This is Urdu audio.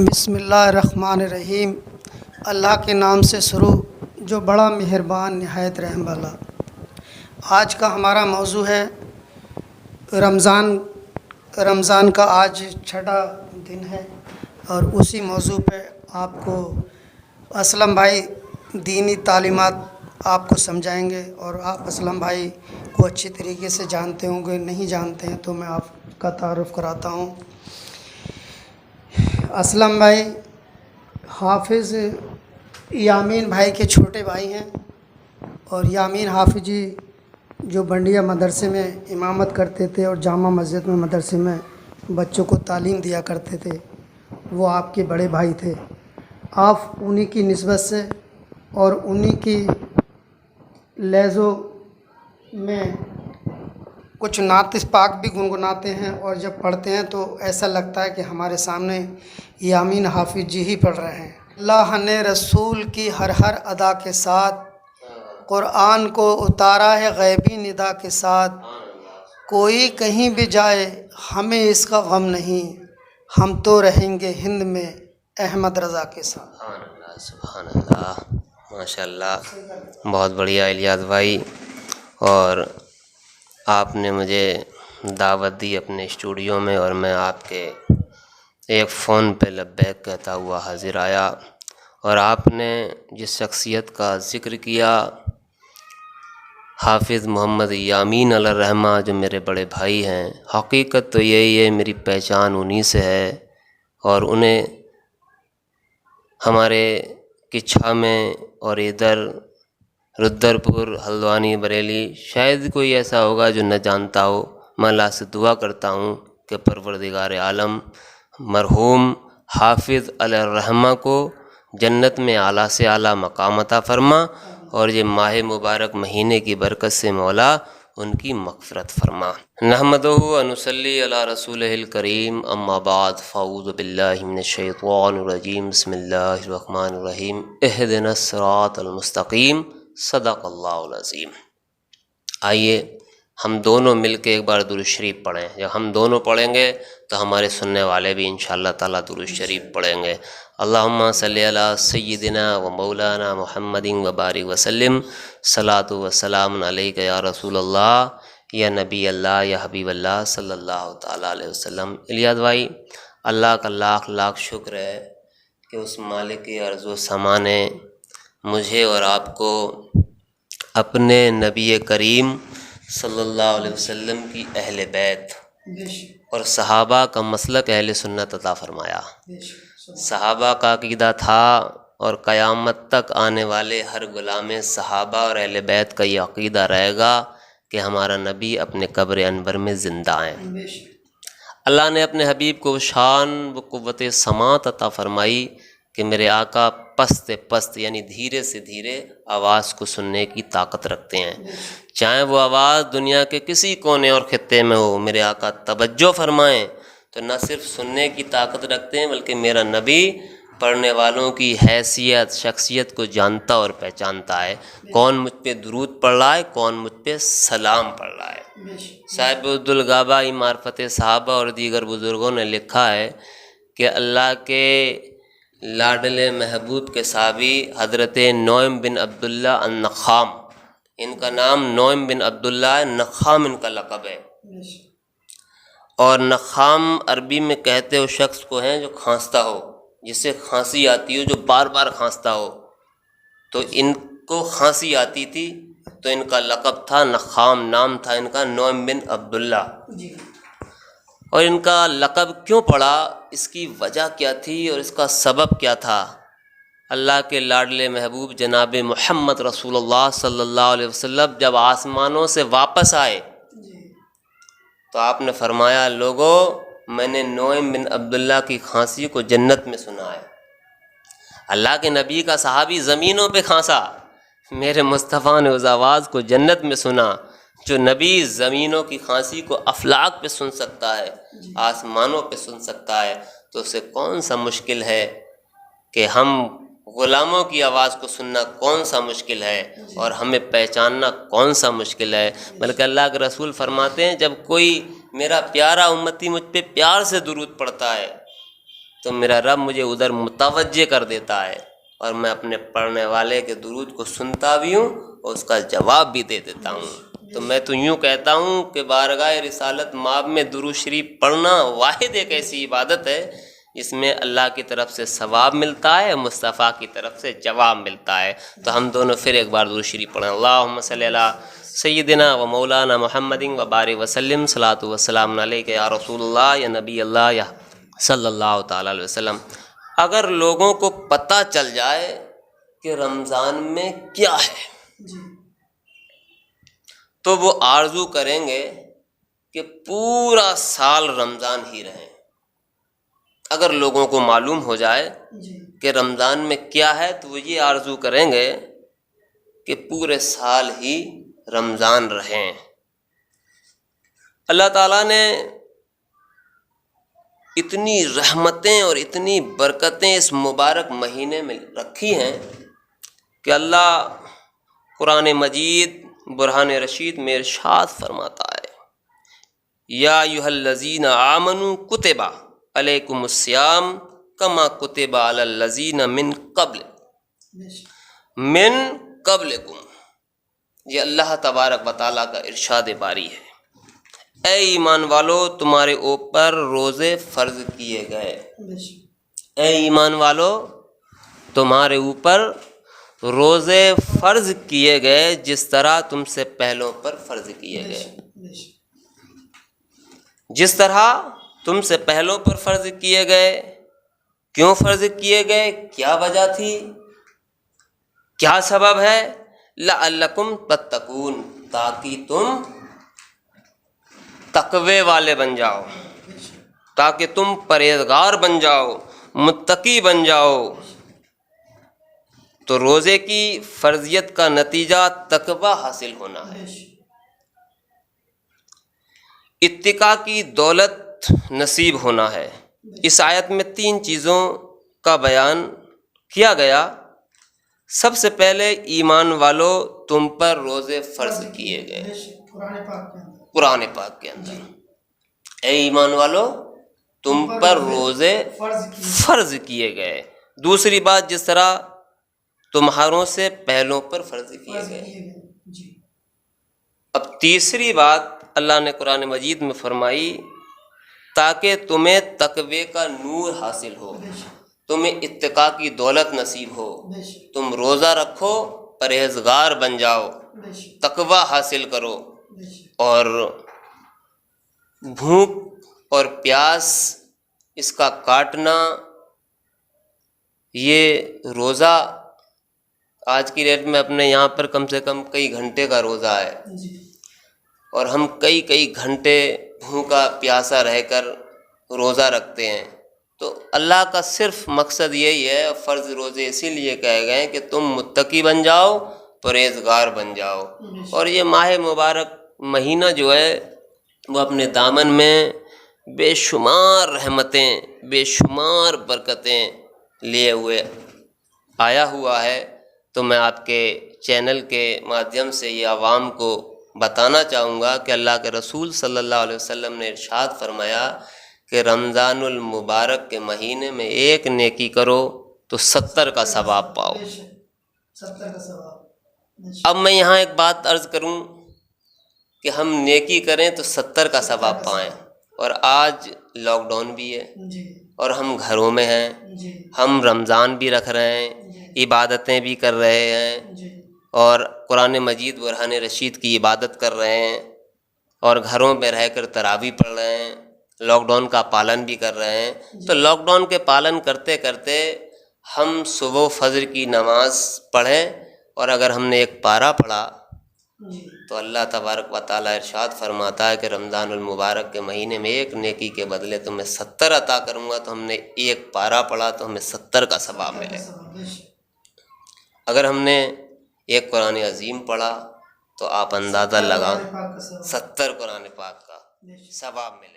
بسم اللہ الرحمن الرحیم۔ اللہ کے نام سے شروع جو بڑا مہربان نہایت رحم والا۔ آج کا ہمارا موضوع ہے رمضان کا آج چھٹا دن ہے، اور اسی موضوع پہ آپ کو اسلم بھائی دینی تعلیمات آپ کو سمجھائیں گے، اور آپ اسلم بھائی کو اچھی طریقے سے جانتے ہوں گے، نہیں جانتے ہیں تو میں آپ کا تعارف کراتا ہوں۔ اسلم بھائی حافظ یامین بھائی کے چھوٹے بھائی ہیں، اور یامین حافظ جی جو بنڈیا مدرسے میں امامت کرتے تھے اور جامع مسجد میں مدرسے میں بچوں کو تعلیم دیا کرتے تھے، وہ آپ کے بڑے بھائی تھے۔ آپ انہی کی نسبت سے اور انہی کی لہجوں میں کچھ نعت پاک بھی گنگناتے ہیں، اور جب پڑھتے ہیں تو ایسا لگتا ہے کہ ہمارے سامنے یامین حافظ جی ہی پڑھ رہے ہیں۔ اللہ نے رسول کی ہر ہر ادا کے ساتھ قرآن کو اتارا ہے غیبی ندا کے ساتھ، کوئی کہیں بھی جائے ہمیں اس کا غم نہیں، ہم تو رہیں گے ہند میں احمد رضا کے ساتھ۔ سبحان اللہ، ماشاء اللہ، بہت بڑھیا الیاس بھائی۔ اور آپ نے مجھے دعوت دی اپنے اسٹوڈیو میں، اور میں آپ کے ایک فون پہ لبیک کہتا ہوا حاضر آیا، اور آپ نے جس شخصیت کا ذکر کیا حافظ محمد یامین علیہ الرحمہ جو میرے بڑے بھائی ہیں، حقیقت تو یہی ہے، میری پہچان انہی سے ہے، اور انہیں ہمارے کچھا میں اور ادھر رودرپور ہلدوانی بریلی شاید کوئی ایسا ہوگا جو نہ جانتا ہو۔ میں اللہ سے دعا کرتا ہوں کہ پروردگار عالم مرحوم حافظ علیہ الرحمہ کو جنت میں اعلیٰ سے اعلیٰ مقام عطا فرما، اور یہ ماہ مبارک مہینے کی برکت سے مولا ان کی مغفرت فرما۔ نحمدہ و نصلی علی رسولہ الکریم، اما بعد، فاعوذ باللہ من الشیطان الرجیم، بسم اللہ الرحمن الرحیم، اہدنا الصراط المستقیم، صدق اللہ العظیم۔ آئیے ہم دونوں مل کے ایک بار درود شریف پڑھیں۔ جب ہم دونوں پڑھیں گے تو ہمارے سننے والے بھی انشاءاللہ تعالیٰ درود شریف پڑھیں گے۔ اللہم صلی علی سیدنا و مولانا محمد و بارک وسلم، صلاۃ و سلام علیک یا رسول اللہ، یا نبی اللہ، یا حبیب اللہ صلی اللہ تعالیٰ علیہ وسلم۔ الیاس بھائی، اللہ کا لاکھ لاکھ شکر ہے کہ اس مالک ارض و سما نے مجھے اور آپ کو اپنے نبی کریم صلی اللہ علیہ وسلم کی اہل بیت اور صحابہ کا مسلک اہل سنت عطا فرمایا۔ صحابہ کا عقیدہ تھا، اور قیامت تک آنے والے ہر غلام صحابہ اور اہل بیت کا یہ عقیدہ رہے گا کہ ہمارا نبی اپنے قبر انور میں زندہ ہیں۔ اللہ نے اپنے حبیب کو شان و قوت سماعت عطا فرمائی کہ میرے آقا پست پست یعنی دھیرے سے دھیرے آواز کو سننے کی طاقت رکھتے ہیں، چاہے وہ آواز دنیا کے کسی کونے اور خطے میں ہو، میرے آقا توجہ فرمائیں تو نہ صرف سننے کی طاقت رکھتے ہیں بلکہ میرا نبی پڑھنے والوں کی حیثیت شخصیت کو جانتا اور پہچانتا ہے، کون مجھ پہ درود پڑھ رہا ہے، کون مجھ پہ سلام پڑھ رہا ہے۔ صاحب عبدالغابہ معرفت صحابہ اور دیگر بزرگوں نے لکھا ہے کہ اللہ کے لاڈلے محبوب کے صحابی حضرت نعیم بن عبداللہ النخام، ان کا نام نعیم بن عبداللہ ہے، نخام ان کا لقب ہے، اور نخام عربی میں کہتے ہو شخص کو ہیں جو کھانستا ہو، جسے کھانسی آتی ہو، جو بار بار کھانستا ہو، تو ان کو کھانسی آتی تھی تو ان کا لقب تھا نخام، نام تھا ان کا نعیم بن عبداللہ۔ اور ان کا لقب کیوں پڑا، اس کی وجہ کیا تھی اور اس کا سبب کیا تھا؟ اللہ کے لاڈلے محبوب جناب محمد رسول اللہ صلی اللہ علیہ وسلم جب آسمانوں سے واپس آئے تو آپ نے فرمایا، لوگوں میں نے نعیم بن عبداللہ کی کھانسی کو جنت میں سنا ہے۔ اللہ کے نبی کا صحابی زمینوں پہ کھانسا، میرے مصطفیٰ نے اس آواز کو جنت میں سنا۔ جو نبی زمینوں کی کھانسی کو افلاک پہ سن سکتا ہے، آسمانوں پہ سن سکتا ہے، تو اسے کون سا مشکل ہے کہ ہم غلاموں کی آواز کو سننا کون سا مشکل ہے، اور ہمیں پہچاننا کون سا مشکل ہے؟ بلکہ اللہ کے رسول فرماتے ہیں، جب کوئی میرا پیارا امتی مجھ پہ پیار سے درود پڑھتا ہے تو میرا رب مجھے ادھر متوجہ کر دیتا ہے اور میں اپنے پڑھنے والے کے درود کو سنتا بھی ہوں اور اس کا جواب بھی دے دیتا ہوں۔ تو میں تو یوں کہتا ہوں کہ بارگاہ رسالت مآب میں درود شریف پڑھنا واحد ایک ایسی عبادت ہے جس میں اللہ کی طرف سے ثواب ملتا ہے، مصطفیٰ کی طرف سے جواب ملتا ہے۔ تو ہم دونوں پھر ایک بار درود شریف پڑھیں۔ اللہم صلی علی سیدنا و مولانا محمد و بارک وسلم، صلاۃ و سلام علیک یا رسول اللہ یا نبی اللہ یا صلی اللہ تعالیٰ علیہ وسلم۔ اگر لوگوں کو پتہ چل جائے کہ رمضان میں کیا ہے تو وہ آرزو کریں گے کہ پورا سال رمضان ہی رہیں۔ اگر لوگوں کو معلوم ہو جائے کہ رمضان میں کیا ہے تو وہ یہ آرزو کریں گے کہ پورے سال ہی رمضان رہیں۔ اللہ تعالیٰ نے اتنی رحمتیں اور اتنی برکتیں اس مبارک مہینے میں رکھی ہیں کہ اللہ قرآن مجید برہان رشید میں ارشاد فرماتا ہے، یا ایھا الذین آمنوا کتب علیکم الصیام کما کتب علی الذین من قبلکم۔ یہ اللہ تبارک و تعالیٰ کا ارشاد باری ہے، اے ایمان والو تمہارے اوپر روزے فرض کیے گئے۔ اے ایمان والو تمہارے اوپر روزے فرض کیے گئے جس طرح تم سے پہلوں پر فرض کیے گئے۔ جس طرح تم سے پہلوں پر فرض کیے گئے۔ کیوں فرض کیے گئے؟ کیا وجہ تھی؟ کیا سبب ہے؟ لعلکم تتقون، تاکہ تم تقوی والے بن جاؤ، تاکہ تم پرہیزگار بن جاؤ، متقی بن جاؤ۔ تو روزے کی فرضیت کا نتیجہ تقوی حاصل ہونا ہے، اتقاء کی دولت نصیب ہونا ہے۔ اس آیت میں 3 چیزوں کا بیان کیا گیا۔ سب سے پہلے ایمان والو تم پر روزے فرض کیے گئے قرآن پاک کے اندر۔ اے ایمان والو تم پر روزے فرض کیے گئے۔ دوسری بات، جس طرح تمہاروں سے پہلوں پر فرض کیے گئے۔ اب تیسری بات اللہ نے قرآن مجید میں فرمائی، تاکہ تمہیں تقوی کا نور حاصل ہو، تمہیں اتقاء کی دولت نصیب ہو، تم روزہ رکھو، پرہیزگار بن جاؤ، تقوی حاصل کرو، اور بھوک اور پیاس اس کا کاٹنا، یہ روزہ آج کی ڈیٹ میں اپنے یہاں پر کم سے کم کئی گھنٹے کا روزہ ہے، اور ہم کئی گھنٹے بھوکا پیاسا رہ کر روزہ رکھتے ہیں۔ تو اللہ کا صرف مقصد یہی ہے، فرض روزے اسی لیے کہے گئے کہ تم متقی بن جاؤ، پرہیزگار بن جاؤ۔ اور یہ ماہ مبارک مہینہ جو ہے وہ اپنے دامن میں بے شمار رحمتیں، بے شمار برکتیں لیے ہوئے آیا ہوا ہے۔ تو میں آپ کے چینل کے مادھیم سے یہ عوام کو بتانا چاہوں گا کہ اللہ کے رسول صلی اللہ علیہ وسلم نے ارشاد فرمایا کہ رمضان المبارک کے مہینے میں ایک نیکی کرو تو 70 کا ثواب پاؤ۔ اب میں یہاں ایک بات عرض کروں کہ ہم نیکی کریں تو 70 کا ثواب پائیں، اور آج لاک ڈاؤن بھی ہے اور ہم گھروں میں ہیں، ہم رمضان بھی رکھ رہے ہیں، عبادتیں بھی کر رہے ہیں، اور قرآن مجید برہان رشید کی عبادت کر رہے ہیں، اور گھروں میں رہ کر تراویح پڑھ رہے ہیں، لاک ڈاؤن کا پالن بھی کر رہے ہیں۔ تو لاک ڈاؤن کے پالن کرتے کرتے ہم صبح فجر کی نماز پڑھیں، اور اگر ہم نے ایک پارہ پڑھا تو اللہ تبارک و تعالیٰ ارشاد فرماتا ہے کہ رمضان المبارک کے مہینے میں ایک نیکی کے بدلے تمہیں 70 عطا کروں گا۔ تو ہم نے ایک پارہ پڑھا تو ہمیں 70 کا ثواب ملے۔ اگر ہم نے ایک قرآن عظیم پڑھا تو آپ اندازہ لگاؤ 70 قرآن پاک کا ثواب ملے۔